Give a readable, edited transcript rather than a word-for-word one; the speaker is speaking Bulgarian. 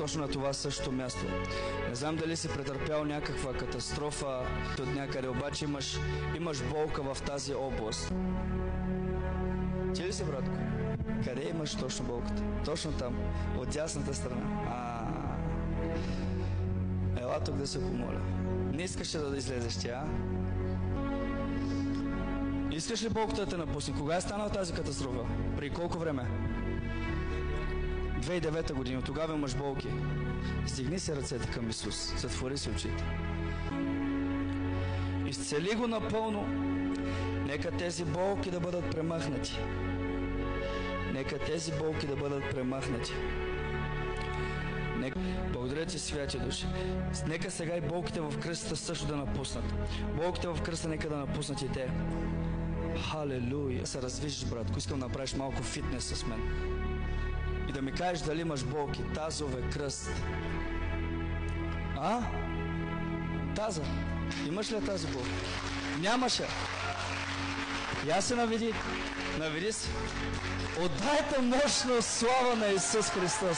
точно на това същото място. Не знам дали си претърпял някаква катастрофа от някъде, обаче имаш болка в тази област. Ти ли си, братко? Къде имаш точно болката? Точно там, от дясната страна. Ела тук да се помоля. Не искаш ли да излезеш ти, а? Искаш ли болката да те напусне? Кога е станала тази катастрофа? При колко време? 2009 година. Тогава имаш болки. Стигни си ръцете към Исус. Затвори си очите. Изцели го напълно. Нека тези болки да бъдат премахнати. Нека тези болки да бъдат премахнати. Благодаря ти, святи души. Нека сега и болките в кръста също да напуснат. Болките в кръста нека да напуснат и те. Халелуя. Се развиждаш, братко. Искам да направиш малко фитнес с мен. И да ми кажеш дали имаш болки. Тазове, кръст. Таза. Имаш ли тази болка? Нямаше. Я се наведи. Наведи се. Отдайте мощна слава на Исус Христос.